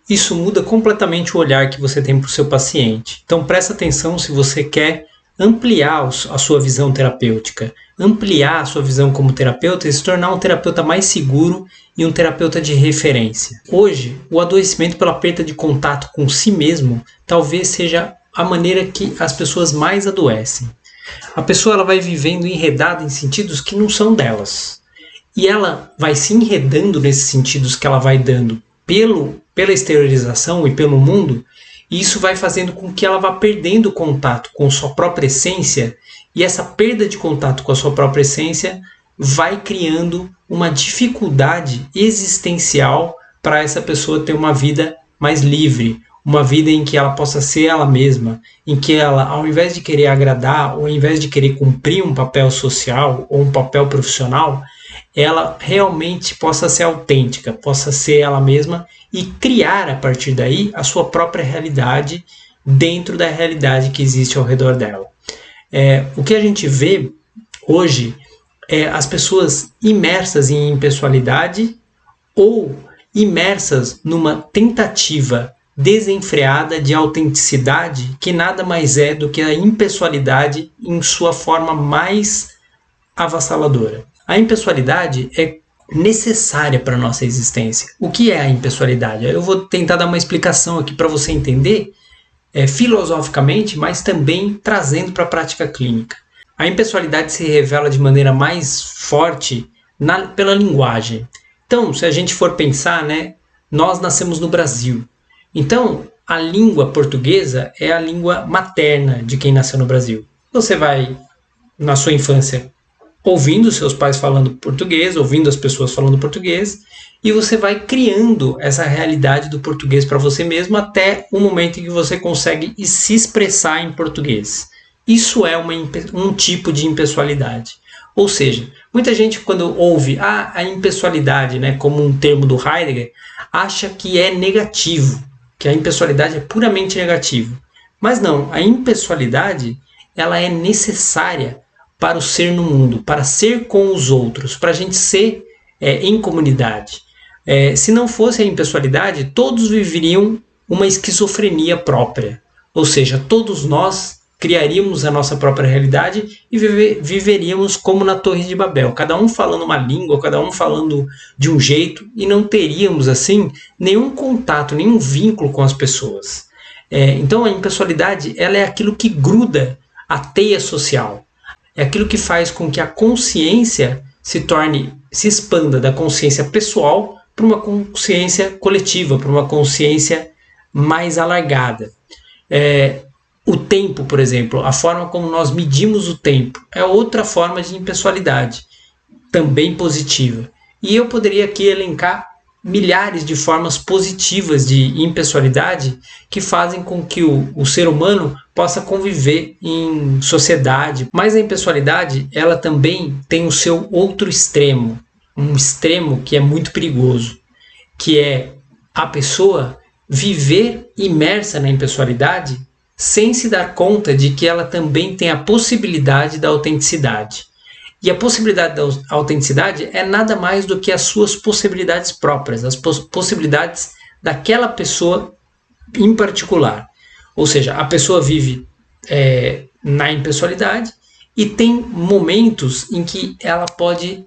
isso muda completamente o olhar que você tem para o seu paciente. Então presta atenção se você quer ampliar a sua visão terapêutica, ampliar a sua visão como terapeuta e se tornar um terapeuta mais seguro e um terapeuta de referência. Hoje, o adoecimento pela perda de contato com si mesmo talvez seja a maneira que as pessoas mais adoecem. A pessoa ela vai vivendo enredada em sentidos que não são delas. E ela vai se enredando nesses sentidos que ela vai dando pela exteriorização e pelo mundo, e isso vai fazendo com que ela vá perdendo contato com sua própria essência, e essa perda de contato com a sua própria essência vai criando uma dificuldade existencial para essa pessoa ter uma vida mais livre, uma vida em que ela possa ser ela mesma, em que ela, ao invés de querer agradar, ou ao invés de querer cumprir um papel social ou um papel profissional, ela realmente possa ser autêntica, possa ser ela mesma e criar a partir daí a sua própria realidade dentro da realidade que existe ao redor dela. O que a gente vê hoje é as pessoas imersas em impessoalidade ou imersas numa tentativa desenfreada de autenticidade que nada mais é do que a impessoalidade em sua forma mais avassaladora. A impessoalidade é necessária para a nossa existência. O que é a impessoalidade? Eu vou tentar dar uma explicação aqui para você entender filosoficamente, mas também trazendo para a prática clínica. A impessoalidade se revela de maneira mais forte pela linguagem. Então, se a gente for pensar, nós nascemos no Brasil. Então, a língua portuguesa é a língua materna de quem nasceu no Brasil. Você vai, na sua infância, ouvindo seus pais falando português, ouvindo as pessoas falando português, e você vai criando essa realidade do português para você mesmo até o momento em que você consegue se expressar em português. Isso é um tipo de impessoalidade. Ou seja, muita gente quando ouve a impessoalidade, como um termo do Heidegger, acha que é negativo, que a impessoalidade é puramente negativa. Mas não, a impessoalidade ela é necessária para o ser no mundo, para ser com os outros, para a gente ser em comunidade. Se não fosse a impessoalidade, todos viveriam uma esquizofrenia própria. Ou seja, todos nós criaríamos a nossa própria realidade e viveríamos como na Torre de Babel, cada um falando uma língua, cada um falando de um jeito, e não teríamos assim nenhum contato, nenhum vínculo com as pessoas. Então a impessoalidade ela é aquilo que gruda a teia social, é aquilo que faz com que a consciência se expanda da consciência pessoal para uma consciência coletiva, para uma consciência mais alargada. O tempo, por exemplo, a forma como nós medimos o tempo é outra forma de impessoalidade, também positiva. E eu poderia aqui elencar milhares de formas positivas de impessoalidade que fazem com que o ser humano possa conviver em sociedade. Mas a impessoalidade, ela também tem o seu outro extremo, um extremo que é muito perigoso, que é a pessoa viver imersa na impessoalidade sem se dar conta de que ela também tem a possibilidade da autenticidade. E a possibilidade da autenticidade é nada mais do que as suas possibilidades próprias, as possibilidades daquela pessoa em particular. Ou seja, a pessoa vive na impessoalidade e tem momentos em que ela pode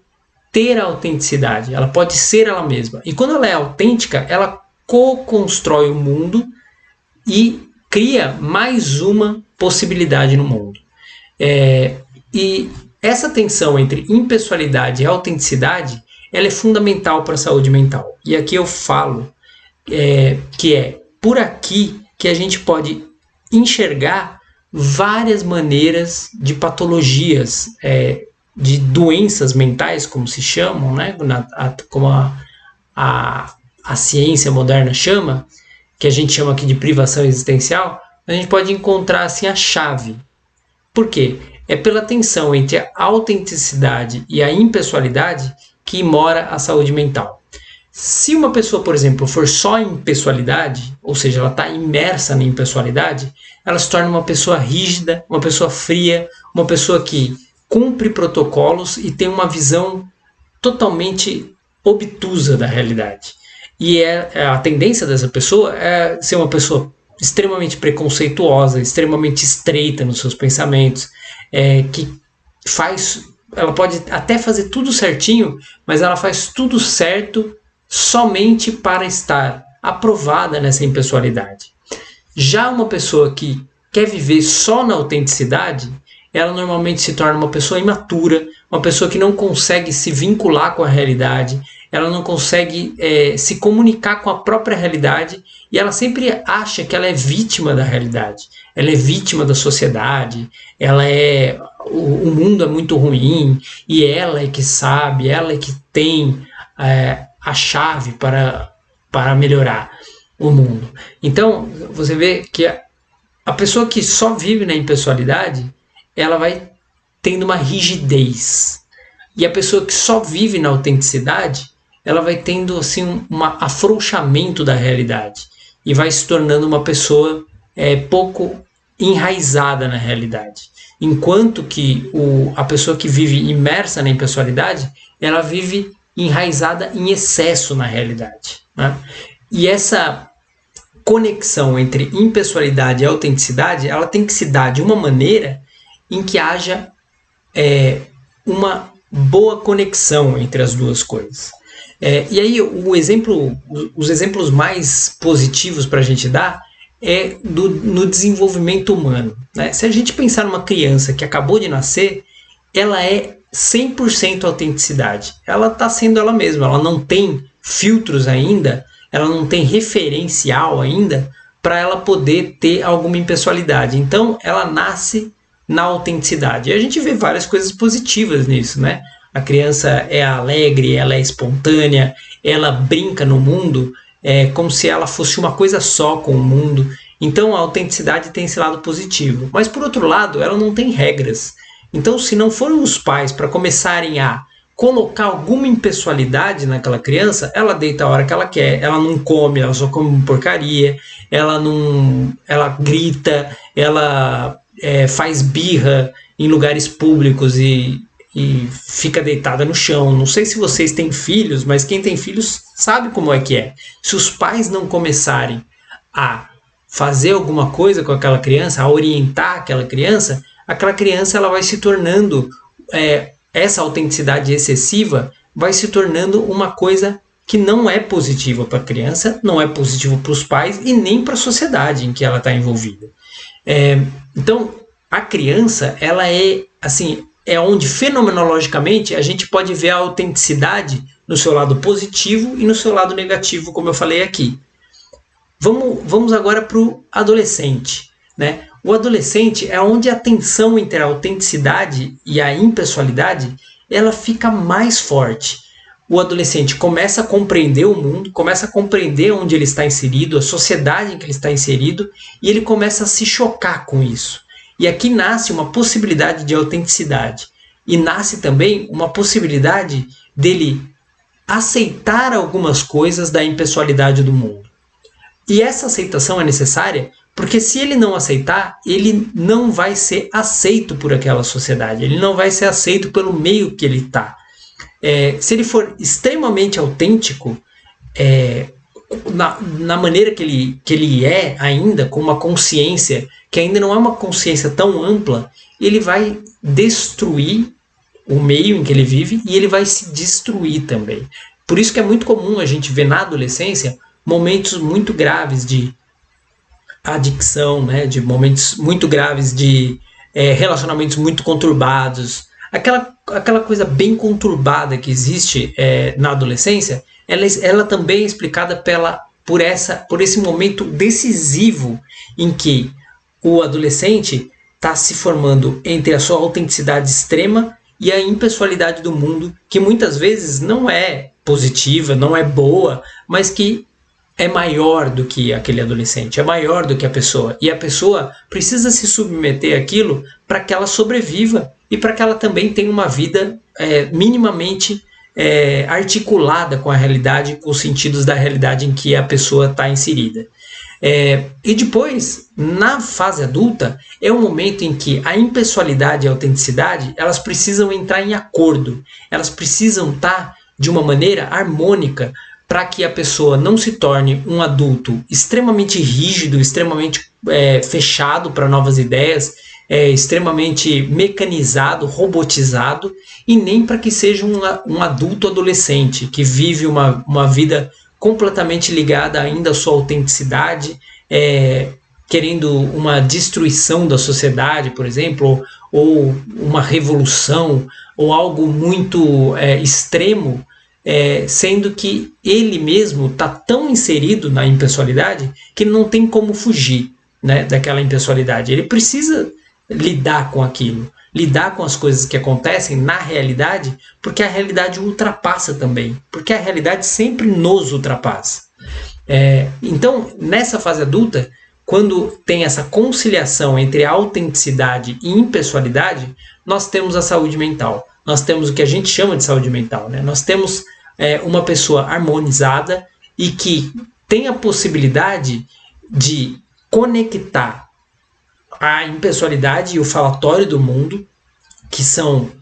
ter a autenticidade, ela pode ser ela mesma. E quando ela é autêntica, ela co-constrói o mundo e cria mais uma possibilidade no mundo. E essa tensão entre impessoalidade e autenticidade ela é fundamental para a saúde mental. E aqui eu falo que é por aqui que a gente pode enxergar várias maneiras de patologias, de doenças mentais, como se chamam, como a ciência moderna chama, que a gente chama aqui de privação existencial. A gente pode encontrar assim a chave. Por quê? É pela tensão entre a autenticidade e a impessoalidade que mora a saúde mental. Se uma pessoa, por exemplo, for só impessoalidade, ou seja, ela está imersa na impessoalidade, ela se torna uma pessoa rígida, uma pessoa fria, uma pessoa que cumpre protocolos e tem uma visão totalmente obtusa da realidade. E a tendência dessa pessoa é ser uma pessoa extremamente preconceituosa, extremamente estreita nos seus pensamentos, que ela pode até fazer tudo certinho, mas ela faz tudo certo somente para estar aprovada nessa impessoalidade. Já uma pessoa que quer viver só na autenticidade, ela normalmente se torna uma pessoa imatura, uma pessoa que não consegue se vincular com a realidade, ela não consegue se comunicar com a própria realidade, e ela sempre acha que ela é vítima da realidade, ela é vítima da sociedade, o mundo é muito ruim, e ela é que sabe, ela é que tem a chave para melhorar o mundo. Então, você vê que a pessoa que só vive na impessoalidade, ela vai tendo uma rigidez. E a pessoa que só vive na autenticidade, ela vai tendo assim, um afrouxamento da realidade. E vai se tornando uma pessoa pouco enraizada na realidade. Enquanto que a pessoa que vive imersa na impessoalidade, ela vive enraizada em excesso na realidade, né? E essa conexão entre impessoalidade e autenticidade, ela tem que se dar de uma maneira em que haja uma boa conexão entre as duas coisas. E aí os exemplos mais positivos para a gente dar no desenvolvimento humano, né? Se a gente pensar numa criança que acabou de nascer, ela é 100% autenticidade. Ela está sendo ela mesma, ela não tem filtros ainda, ela não tem referencial ainda para ela poder ter alguma impessoalidade. Então, ela nasce na autenticidade. E a gente vê várias coisas positivas nisso, né? A criança é alegre, ela é espontânea, ela brinca no mundo como se ela fosse uma coisa só com o mundo. Então, a autenticidade tem esse lado positivo. Mas, por outro lado, ela não tem regras. Então, se não forem os pais para começarem a colocar alguma impessoalidade naquela criança, ela deita a hora que ela quer, ela não come, ela só come porcaria, ela grita, ela faz birra em lugares públicos e fica deitada no chão. Não sei se vocês têm filhos, mas quem tem filhos sabe como é que é. Se os pais não começarem a fazer alguma coisa com aquela criança, a orientar aquela criança ela vai se tornando, essa autenticidade excessiva vai se tornando uma coisa que não é positiva para a criança, não é positiva para os pais e nem para a sociedade em que ela está envolvida. Então, a criança, ela é onde fenomenologicamente a gente pode ver a autenticidade no seu lado positivo e no seu lado negativo, como eu falei aqui. Vamos agora para o adolescente, né? O adolescente é onde a tensão entre a autenticidade e a impessoalidade ela fica mais forte. O adolescente começa a compreender o mundo, começa a compreender onde ele está inserido, a sociedade em que ele está inserido, e ele começa a se chocar com isso. E aqui nasce uma possibilidade de autenticidade. E nasce também uma possibilidade dele aceitar algumas coisas da impessoalidade do mundo. E essa aceitação é necessária porque se ele não aceitar, ele não vai ser aceito por aquela sociedade, ele não vai ser aceito pelo meio que ele está. Se ele for extremamente autêntico, na maneira que ele é ainda, com uma consciência que ainda não é uma consciência tão ampla, ele vai destruir o meio em que ele vive e ele vai se destruir também. Por isso que é muito comum a gente ver na adolescência momentos muito graves de adicção, né, de momentos muito graves de relacionamentos muito conturbados. Aquela coisa bem conturbada que existe na adolescência, ela também é explicada por esse momento decisivo em que o adolescente está se formando entre a sua autenticidade extrema e a impessoalidade do mundo, que muitas vezes não é positiva, não é boa, mas que é maior do que aquele adolescente, é maior do que a pessoa. E a pessoa precisa se submeter àquilo para que ela sobreviva e para que ela também tenha uma vida minimamente articulada com a realidade, com os sentidos da realidade em que a pessoa está inserida. E depois, na fase adulta, é um momento em que a impessoalidade e a autenticidade elas precisam entrar em acordo, elas precisam estar de uma maneira harmônica para que a pessoa não se torne um adulto extremamente rígido, extremamente fechado para novas ideias, extremamente mecanizado, robotizado, e nem para que seja um adulto adolescente que vive uma vida completamente ligada ainda à sua autenticidade, querendo uma destruição da sociedade, por exemplo, ou uma revolução, ou algo muito extremo, sendo que ele mesmo está tão inserido na impessoalidade que não tem como fugir, né, daquela impessoalidade. Ele precisa lidar com aquilo, lidar com as coisas que acontecem na realidade, porque a realidade o ultrapassa também, porque a realidade sempre nos ultrapassa. Então, nessa fase adulta, quando tem essa conciliação entre a autenticidade e impessoalidade, nós temos a saúde mental. Nós temos o que a gente chama de saúde mental, né? Nós temos uma pessoa harmonizada e que tem a possibilidade de conectar a impessoalidade e o falatório do mundo, que são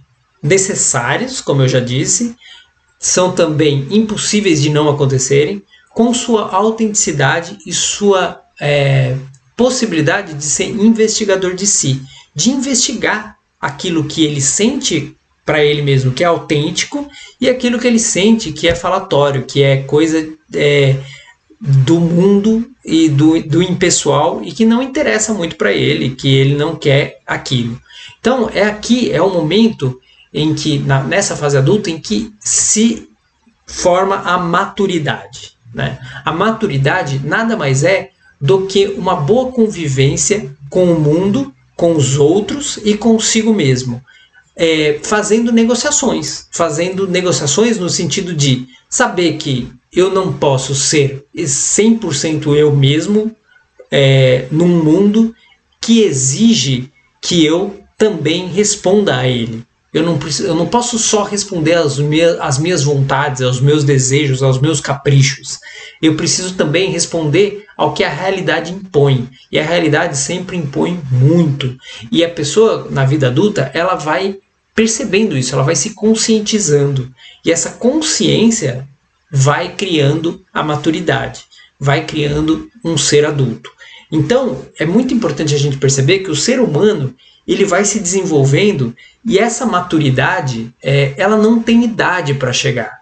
necessários, como eu já disse, são também impossíveis de não acontecerem, com sua autenticidade e sua possibilidade de ser investigador de si, de investigar aquilo que ele sente para ele mesmo que é autêntico e aquilo que ele sente que é falatório, que é coisa do mundo e do impessoal e que não interessa muito para ele, que ele não quer aquilo. Então aqui é o momento em que, nessa fase adulta, em que se forma a maturidade, né? A maturidade nada mais é do que uma boa convivência com o mundo, com os outros e consigo mesmo. Fazendo negociações no sentido de saber que eu não posso ser 100% eu mesmo num mundo que exige que eu também responda a ele. Eu não posso só responder às minhas vontades, aos meus desejos, aos meus caprichos. Eu preciso também responder ao que a realidade impõe. E a realidade sempre impõe muito. E a pessoa, na vida adulta, ela vai percebendo isso, ela vai se conscientizando. E essa consciência vai criando a maturidade, vai criando um ser adulto. Então, é muito importante a gente perceber que o ser humano ele vai se desenvolvendo e essa maturidade, ela não tem idade para chegar.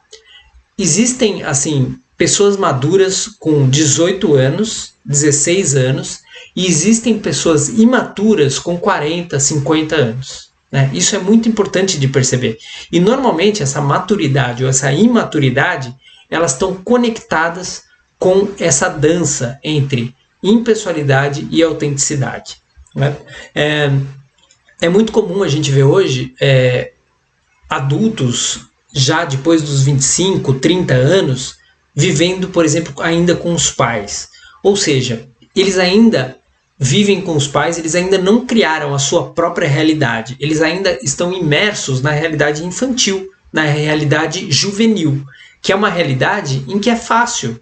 Existem, assim, pessoas maduras com 18 anos, 16 anos, e existem pessoas imaturas com 40, 50 anos. Né? Isso é muito importante de perceber. E normalmente essa maturidade ou essa imaturidade, elas estão conectadas com essa dança entre impessoalidade e autenticidade. Né? É muito comum a gente ver hoje adultos já depois dos 25, 30 anos vivendo, por exemplo, ainda com os pais. Ou seja, eles ainda vivem com os pais, eles ainda não criaram a sua própria realidade. Eles ainda estão imersos na realidade infantil, na realidade juvenil, que é uma realidade em que é fácil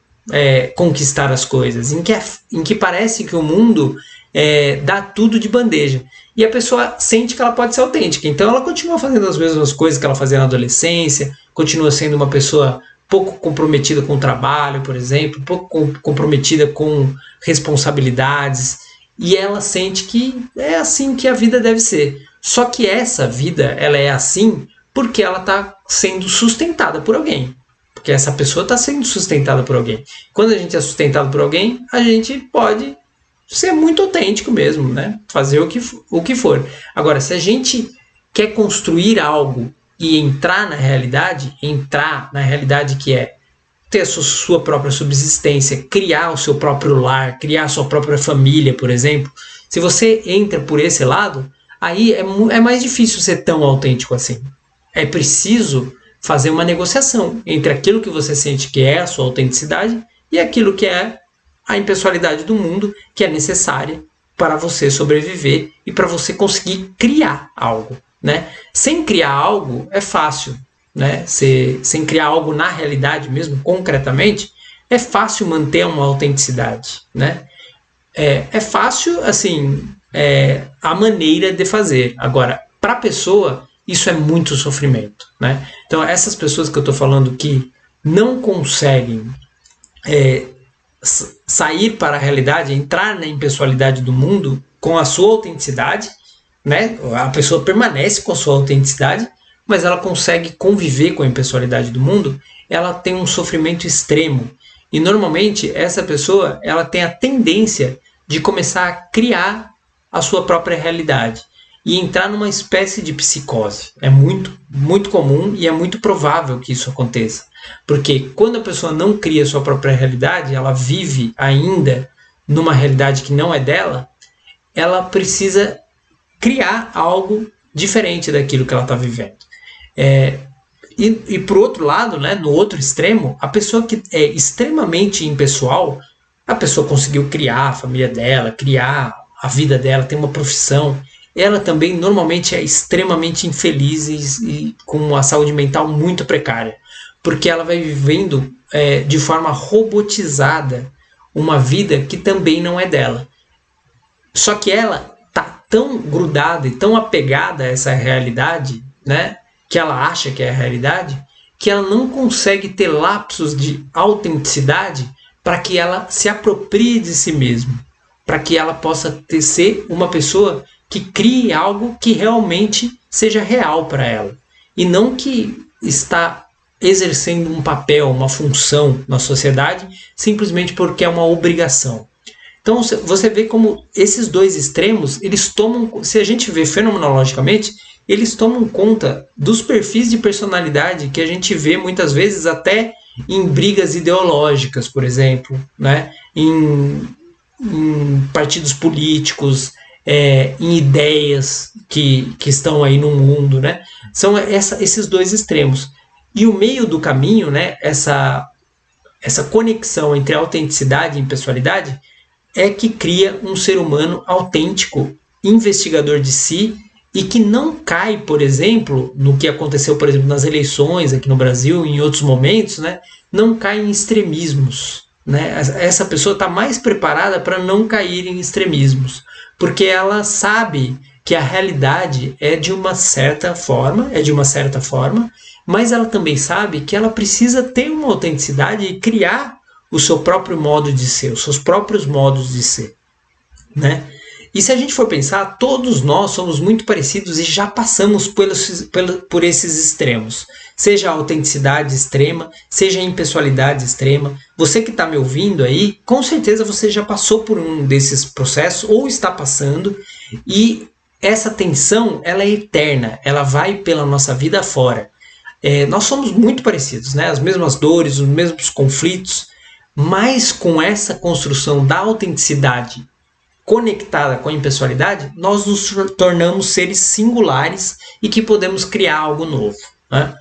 conquistar as coisas, em que parece que o mundo dá tudo de bandeja. E a pessoa sente que ela pode ser autêntica. Então ela continua fazendo as mesmas coisas que ela fazia na adolescência, continua sendo uma pessoa pouco comprometida com o trabalho, por exemplo, pouco comprometida com responsabilidades, e ela sente que é assim que a vida deve ser. Só que essa vida, ela é assim porque ela está sendo sustentada por alguém. Porque essa pessoa está sendo sustentada por alguém. Quando a gente é sustentado por alguém, a gente pode ser muito autêntico mesmo, né? Fazer o que for. Agora, se a gente quer construir algo e entrar na realidade que é ter a sua própria subsistência, criar o seu próprio lar, criar a sua própria família, por exemplo, se você entra por esse lado, aí é mais difícil ser tão autêntico assim. É preciso fazer uma negociação entre aquilo que você sente que é a sua autenticidade e aquilo que é a impessoalidade do mundo, que é necessária para você sobreviver e para você conseguir criar algo. Né? Sem criar algo é fácil, né? Sem criar algo na realidade mesmo, concretamente, é fácil manter uma autenticidade. Né? É fácil, assim, a maneira de fazer. Agora, para a pessoa, isso é muito sofrimento. Né? Então, essas pessoas que eu estou falando que não conseguem sair para a realidade, entrar na impessoalidade do mundo com a sua autenticidade, né? A pessoa permanece com a sua autenticidade, mas ela consegue conviver com a impessoalidade do mundo, ela tem um sofrimento extremo. E normalmente essa pessoa ela tem a tendência de começar a criar a sua própria realidade e entrar numa espécie de psicose. É muito, muito comum e é muito provável que isso aconteça. Porque quando a pessoa não cria a sua própria realidade, ela vive ainda numa realidade que não é dela, ela precisa criar algo diferente daquilo que ela está vivendo. E por outro lado, né, no outro extremo, a pessoa que é extremamente impessoal, a pessoa conseguiu criar a família dela, criar a vida dela, tem uma profissão, ela também normalmente é extremamente infeliz e com a saúde mental muito precária, porque ela vai vivendo de forma robotizada uma vida que também não é dela. Só que ela tá tão grudada e tão apegada a essa realidade, né, que ela acha que é a realidade, que ela não consegue ter lapsos de autenticidade para que ela se aproprie de si mesma, para que ela possa ser uma pessoa que crie algo que realmente seja real para ela, e não que está exercendo um papel, uma função na sociedade, simplesmente porque é uma obrigação. Então você vê como esses dois extremos, eles tomam, se a gente vê fenomenologicamente, eles tomam conta dos perfis de personalidade que a gente vê muitas vezes até em brigas ideológicas, por exemplo, né? em partidos políticos, em ideias que estão aí no mundo, né? São esses dois extremos. E o meio do caminho, né? Essa conexão entre autenticidade e impessoalidade é que cria um ser humano autêntico, investigador de si, e que não cai, por exemplo, no que aconteceu, por exemplo, nas eleições aqui no Brasil, em outros momentos, né? Não cai em extremismos. Né? Essa pessoa está mais preparada para não cair em extremismos, porque ela sabe que a realidade é de uma certa forma, mas ela também sabe que ela precisa ter uma autenticidade e criar o seu próprio modo de ser, os seus próprios modos de ser, né? E se a gente for pensar, todos nós somos muito parecidos e já passamos por esses extremos. Seja a autenticidade extrema, seja a impessoalidade extrema. Você que está me ouvindo aí, com certeza você já passou por um desses processos ou está passando. E essa tensão, ela é eterna, ela vai pela nossa vida fora. Nós somos muito parecidos, né? As mesmas dores, os mesmos conflitos, mas com essa construção da autenticidade conectada com a impessoalidade, nós nos tornamos seres singulares e que podemos criar algo novo, né?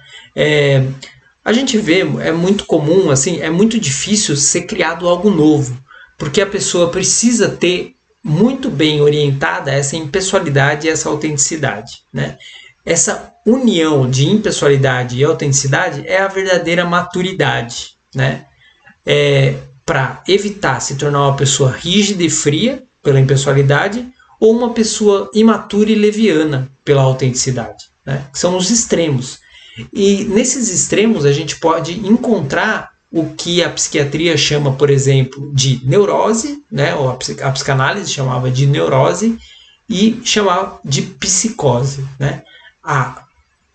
A gente vê, é muito comum, assim, é muito difícil ser criado algo novo, porque a pessoa precisa ter muito bem orientada essa impessoalidade e essa autenticidade, né? Essa união de impessoalidade e autenticidade é a verdadeira maturidade, né? Para evitar se tornar uma pessoa rígida e fria pela impessoalidade, ou uma pessoa imatura e leviana pela autenticidade, né? São os extremos. E nesses extremos a gente pode encontrar o que a psiquiatria chama, por exemplo, de neurose, né? Ou a psicanálise chamava de neurose e chamava de psicose, né? A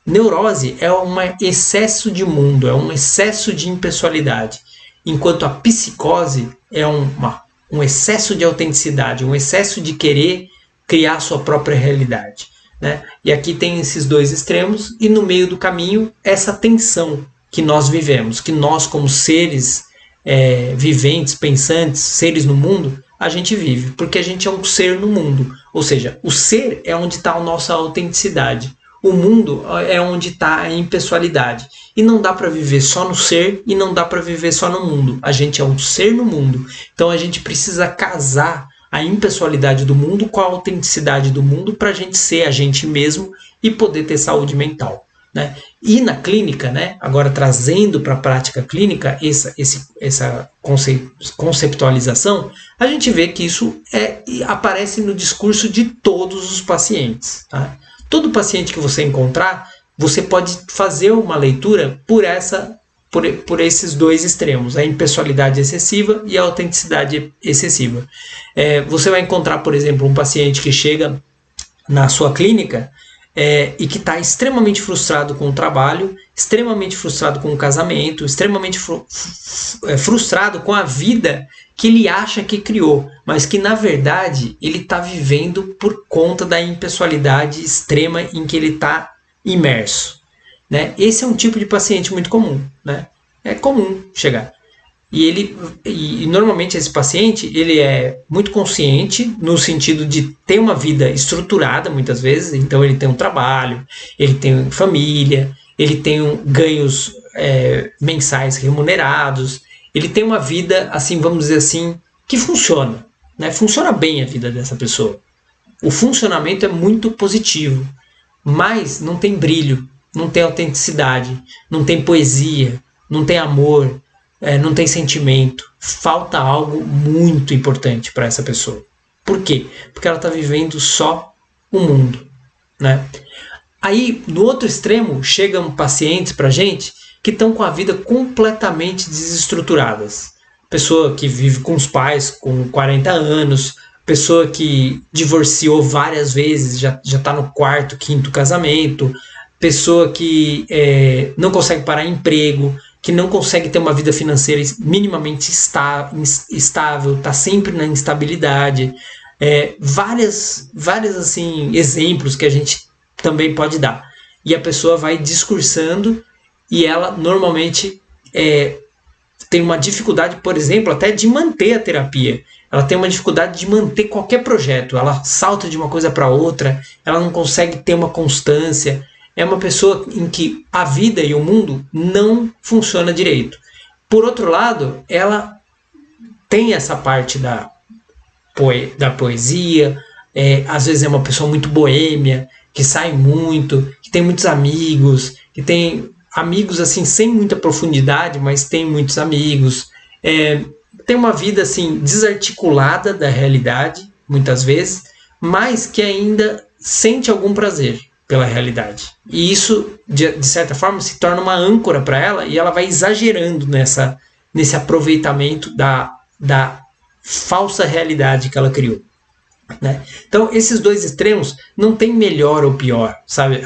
neurose é um excesso de mundo, é um excesso de impessoalidade, enquanto a psicose é um excesso de autenticidade, um excesso de querer criar sua própria realidade, né? E aqui tem esses dois extremos e no meio do caminho essa tensão que nós vivemos, que nós como seres viventes, pensantes, seres no mundo, a gente vive, porque a gente é um ser no mundo, ou seja, o ser é onde está a nossa autenticidade, o mundo é onde está a impessoalidade. E não dá para viver só no ser e não dá para viver só no mundo. A gente é um ser no mundo. Então a gente precisa casar a impessoalidade do mundo com a autenticidade do mundo para a gente ser a gente mesmo e poder ter saúde mental, né? E na clínica, né, agora trazendo para a prática clínica essa conceptualização, a gente vê que isso aparece no discurso de todos os pacientes, tá? Todo paciente que você encontrar, você pode fazer uma leitura por essa por esses dois extremos, a impessoalidade excessiva e a autenticidade excessiva. Você vai encontrar, por exemplo, um paciente que chega na sua clínica e que está extremamente frustrado com o trabalho, extremamente frustrado com o casamento, extremamente frustrado com a vida que ele acha que criou, mas que na verdade ele está vivendo por conta da impessoalidade extrema em que ele está imerso, né? Esse é um tipo de paciente muito comum, né? É comum chegar. E normalmente esse paciente ele é muito consciente no sentido de ter uma vida estruturada muitas vezes, então ele tem um trabalho, ele tem família, ele tem ganhos mensais remunerados, ele tem uma vida, assim, vamos dizer assim, que funciona, né? Funciona bem a vida dessa pessoa. O funcionamento é muito positivo, mas não tem brilho, não tem autenticidade, não tem poesia, não tem amor, não tem sentimento. Falta algo muito importante para essa pessoa. Por quê? Porque ela está vivendo só o mundo, né? Aí, no outro extremo, chegam pacientes para a gente que estão com a vida completamente desestruturadas. Pessoa que vive com os pais com 40 anos, pessoa que divorciou várias vezes, já está no quarto, quinto casamento, pessoa que não consegue parar emprego, que não consegue ter uma vida financeira minimamente estável, está sempre na instabilidade. Várias assim, exemplos que a gente também pode dar. E a pessoa vai discursando e ela normalmente tem uma dificuldade, por exemplo, até de manter a terapia. Ela tem uma dificuldade de manter qualquer projeto. Ela salta de uma coisa para outra, ela não consegue ter uma constância. É uma pessoa em que a vida e o mundo não funciona direito. Por outro lado, ela tem essa parte da poesia, às vezes é uma pessoa muito boêmia, que sai muito, que tem muitos amigos, que tem amigos assim sem muita profundidade, mas tem muitos amigos. Tem uma vida assim desarticulada da realidade, muitas vezes, mas que ainda sente algum prazer pela realidade. E isso, de certa forma, se torna uma âncora para ela e ela vai exagerando nesse aproveitamento da falsa realidade que ela criou, né? Então, esses dois extremos não tem melhor ou pior, sabe?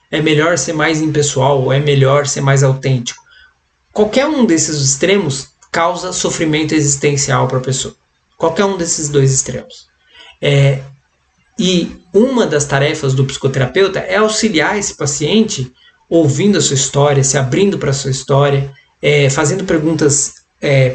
É melhor ser mais impessoal ou é melhor ser mais autêntico. Qualquer um desses extremos causa sofrimento existencial para a pessoa. Qualquer um desses dois extremos. E uma das tarefas do psicoterapeuta é auxiliar esse paciente ouvindo a sua história, se abrindo para a sua história, fazendo perguntas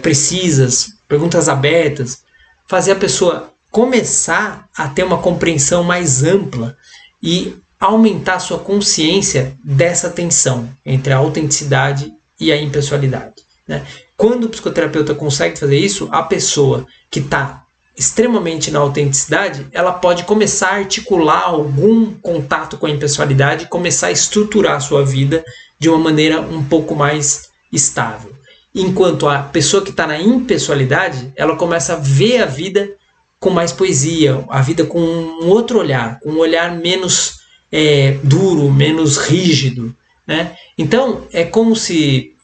precisas, perguntas abertas, fazer a pessoa começar a ter uma compreensão mais ampla e aumentar a sua consciência dessa tensão entre a autenticidade e a impessoalidade, né? Quando o psicoterapeuta consegue fazer isso, a pessoa que está extremamente na autenticidade, ela pode começar a articular algum contato com a impessoalidade e começar a estruturar a sua vida de uma maneira um pouco mais estável. Enquanto a pessoa que está na impessoalidade, ela começa a ver a vida com mais poesia, a vida com um outro olhar, com um olhar menos duro, menos rígido, né? Então, é como se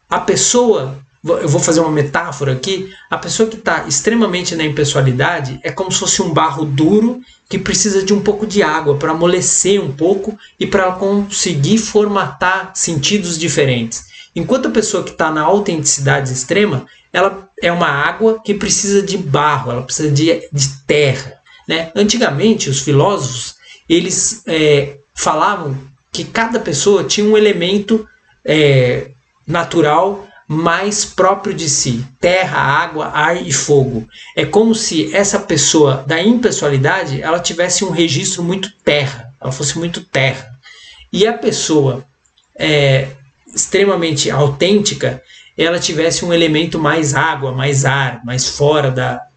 a pessoa, eu vou fazer uma metáfora aqui, a pessoa que está extremamente na impessoalidade é como se fosse um barro duro que precisa de um pouco de água para amolecer um pouco e para conseguir formatar sentidos diferentes. Enquanto a pessoa que está na autenticidade extrema, ela é uma água que precisa de barro, ela precisa de terra, né? Antigamente, os filósofos, eles falavam que cada pessoa tinha um elemento natural mais próprio de si: terra, água, ar e fogo. É como se essa pessoa da impessoalidade ela tivesse um registro muito terra, ela fosse muito terra. E a pessoa extremamente autêntica, ela tivesse um elemento mais água, mais ar, mais fora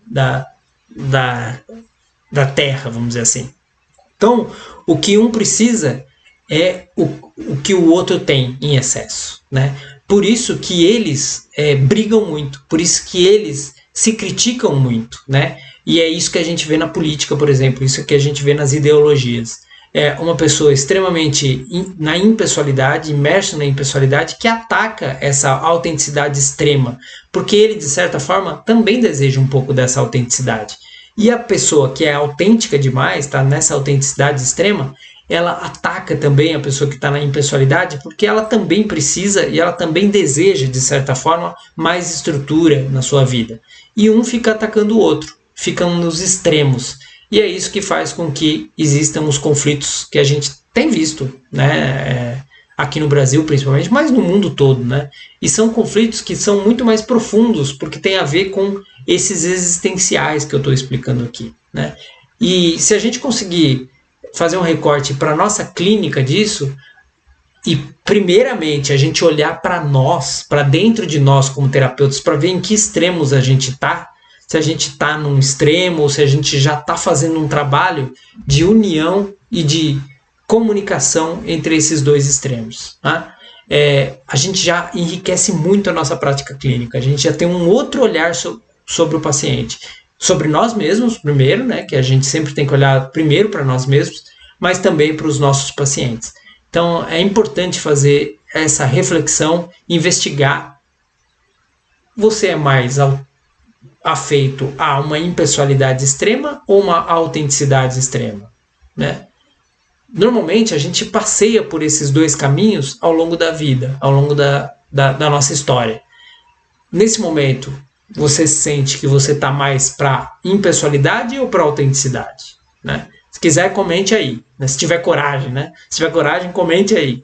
da terra, vamos dizer assim. Então, o que um precisa é o que o outro tem em excesso, né? Por isso que eles brigam muito, por isso que eles se criticam muito, né? E é isso que a gente vê na política, por exemplo, isso que a gente vê nas ideologias. uma pessoa extremamente na impessoalidade, imerso na impessoalidade, que ataca essa autenticidade extrema, porque ele, de certa forma, também deseja um pouco dessa autenticidade. E a pessoa que é autêntica demais, está nessa autenticidade extrema, ela ataca também a pessoa que está na impessoalidade, porque ela também precisa e ela também deseja, de certa forma, mais estrutura na sua vida. E um fica atacando o outro, ficam nos extremos. E é isso que faz com que existam os conflitos que a gente tem visto, né? Aqui no Brasil principalmente, mas no mundo todo, né? E são conflitos que são muito mais profundos, porque tem a ver com esses existenciais que eu estou explicando aqui, né? E se a gente conseguir fazer um recorte para a nossa clínica disso, e primeiramente a gente olhar para nós, para dentro de nós como terapeutas, para ver em que extremos a gente está, se a gente está num extremo ou se a gente já está fazendo um trabalho de união e de comunicação entre esses dois extremos. Tá? A gente já enriquece muito a nossa prática clínica, a gente já tem um outro olhar sobre o paciente. Sobre nós mesmos, primeiro, né, que a gente sempre tem que olhar primeiro para nós mesmos, mas também para os nossos pacientes. Então, é importante fazer essa reflexão, investigar. Você é mais afeito a uma impessoalidade extrema ou uma autenticidade extrema, né? Normalmente a gente passeia por esses dois caminhos ao longo da vida, ao longo da nossa história. Nesse momento, você sente que você está mais para impessoalidade ou para autenticidade, né? Se quiser, comente aí, né? Se tiver coragem, né? Se tiver coragem, comente aí.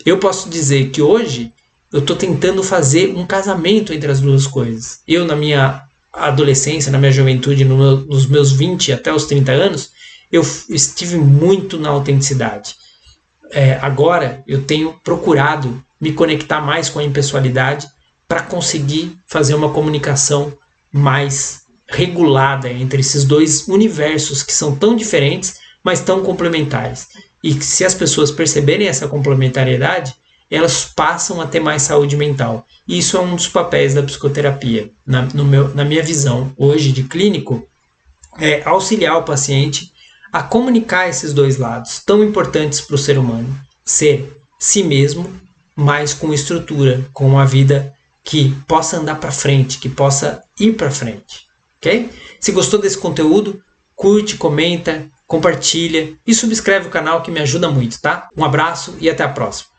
Eu posso dizer que hoje eu estou tentando fazer um casamento entre as duas coisas. Eu, na minha adolescência, na minha juventude, nos meus 20 até os 30 anos, eu estive muito na autenticidade. Agora eu tenho procurado me conectar mais com a impessoalidade para conseguir fazer uma comunicação mais regulada entre esses dois universos que são tão diferentes, mas tão complementares. E que, se as pessoas perceberem essa complementariedade, elas passam a ter mais saúde mental. E isso é um dos papéis da psicoterapia. Na minha visão hoje de clínico, é auxiliar o paciente a comunicar esses dois lados tão importantes para o ser humano. Ser si mesmo, mas com estrutura, com uma vida que possa andar para frente, que possa ir para frente. Ok? Se gostou desse conteúdo, curte, comenta, compartilha e subscreve o canal que me ajuda muito, tá? Um abraço e até a próxima.